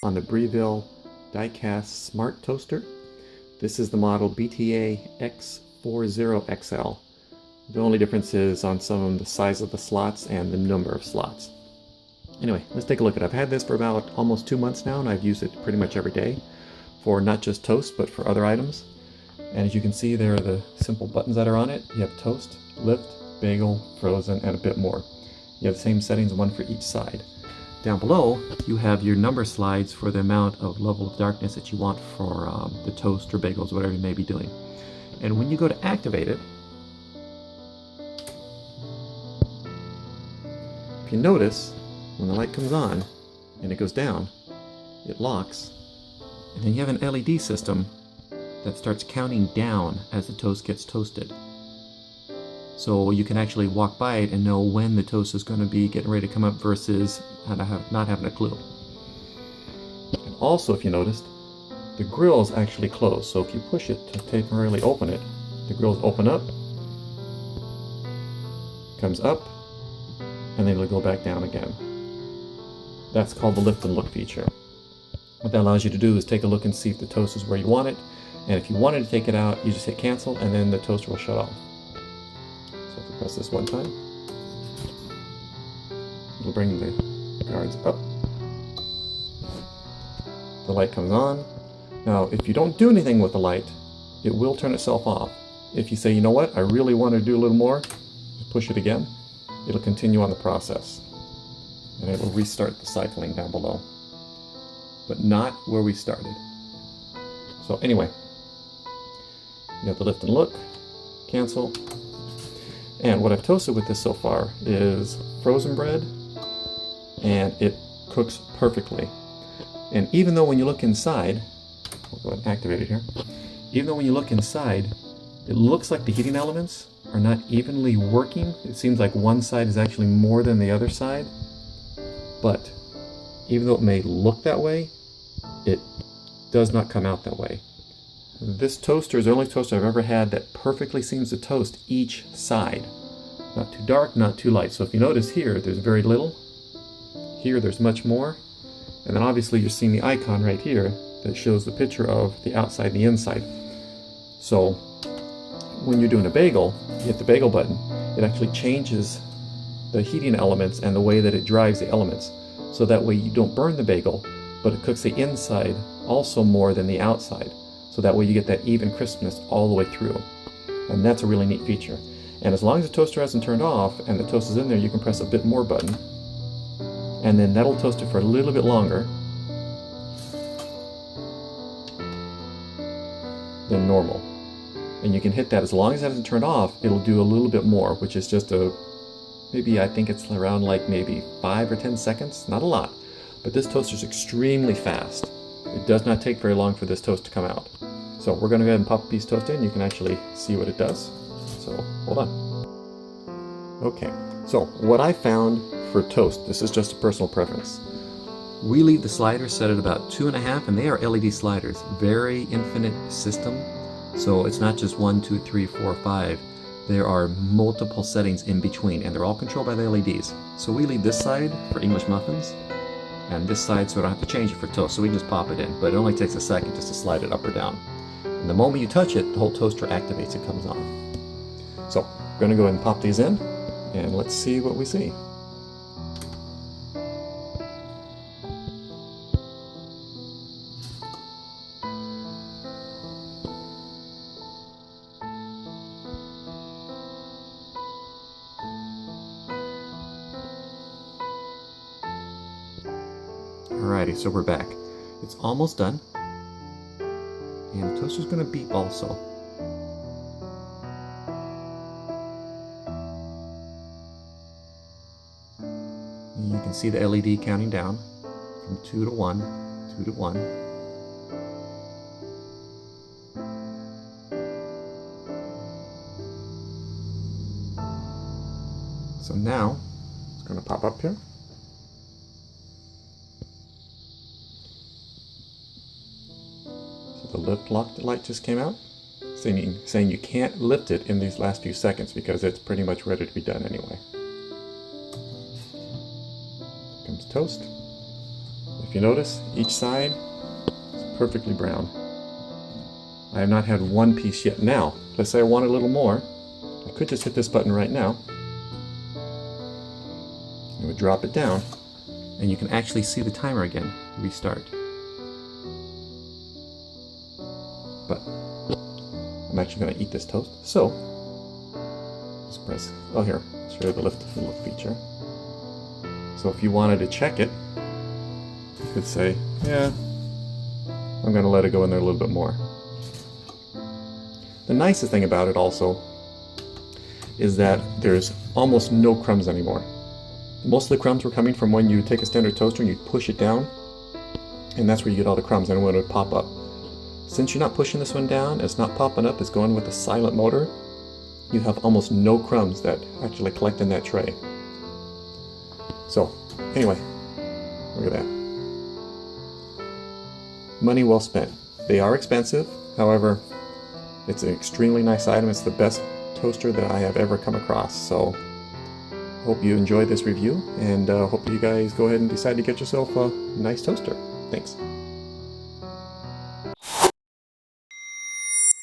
on the Breville die-cast smart toaster. This is the model BTA X40XL. The only difference is on some of them the size of the slots and the number of slots. Anyway, let's take a look at it. I've had this for about almost 2 months now, and I've used it pretty much every day for not just toast but for other items. And as you can see, there are the simple buttons that are on it. You have toast, lift, bagel, frozen, and a bit more. You have the same settings, one for each side. Down below, you have your number slides for the amount of level of darkness that you want for the toast or bagels, whatever you may be doing. And when you go to activate it, if you notice, when the light comes on and it goes down, it locks, and then you have an LED system that starts counting down as the toast gets toasted. So you can actually walk by it and know when the toast is going to be getting ready to come up versus not having a clue. And also, if you noticed, the grill is actually closed. So if you push it to temporarily open it, the grills open up, comes up, and then it'll go back down again. That's called the lift and look feature. What that allows you to do is take a look and see if the toast is where you want it. And if you wanted to take it out, you just hit cancel and then the toaster will shut off. So if we press this one time, it'll bring the guards up. The light comes on. Now, if you don't do anything with the light, it will turn itself off. If you say, you know what, I really want to do a little more, just push it again. It'll continue on the process. And it will restart the cycling down below. But not where we started. So anyway, you have the lift and look, cancel. And what I've toasted with this so far is frozen bread, and it cooks perfectly. And even though when you look inside, we'll go ahead and activate it here. Even though when you look inside, it looks like the heating elements are not evenly working. It seems like one side is actually more than the other side. But even though it may look that way, it does not come out that way. This toaster is the only toaster I've ever had that perfectly seems to toast each side. Not too dark, not too light. So if you notice here, there's very little. Here, there's much more. And then obviously you're seeing the icon right here that shows the picture of the outside and the inside. So when you're doing a bagel, you hit the bagel button, it actually changes the heating elements and the way that it drives the elements. So that way you don't burn the bagel, but it cooks the inside also more than the outside. So that way you get that even crispness all the way through. And that's a really neat feature. And as long as the toaster hasn't turned off and the toast is in there, you can press a bit more button. And then that'll toast it for a little bit longer than normal. And you can hit that as long as it hasn't turned off, it'll do a little bit more, which is just maybe I think it's around like maybe 5 or 10 seconds, not a lot. But this toaster is extremely fast. It does not take very long for this toast to come out. So we're going to go ahead and pop a piece of toast in. You can actually see what it does. So hold on. Okay, so what I found for toast, this is just a personal preference. We leave the sliders set at about 2.5, and they are LED sliders. Very infinite system. So it's not just 1, 2, 3, 4, 5. There are multiple settings in between, and they're all controlled by the LEDs. So we leave this side for English muffins, and this side so I don't have to change it for toast, so we can just pop it in. But it only takes a second just to slide it up or down. And the moment you touch it, the whole toaster activates, it comes on. So I'm going to go ahead and pop these in, and let's see what we see. Alrighty, so we're back. It's almost done. And the toaster's going to beep also. And you can see the LED counting down from 2 to 1, 2 to 1. So now, it's going to pop up here. The lift lock light just came out, saying you can't lift it in these last few seconds because it's pretty much ready to be done anyway. Here comes toast. If you notice, each side is perfectly brown. I have not had one piece yet. Now, let's say I want a little more. I could just hit this button right now. It would drop it down, and you can actually see the timer again, restart. But I'm actually going to eat this toast, so just press, oh here, I'll show you the lift feature. So if you wanted to check it, you could say, yeah, I'm going to let it go in there a little bit more. The nicest thing about it also is that there's almost no crumbs anymore. Most of the crumbs were coming from when you take a standard toaster and you push it down, and that's where you get all the crumbs, and when it would pop up. Since you're not pushing this one down, it's not popping up, it's going with a silent motor, you have almost no crumbs that actually collect in that tray. So, anyway, look at that. Money well spent. They are expensive, however, it's an extremely nice item. It's the best toaster that I have ever come across. So, hope you enjoyed this review, and hope you guys go ahead and decide to get yourself a nice toaster. Thanks.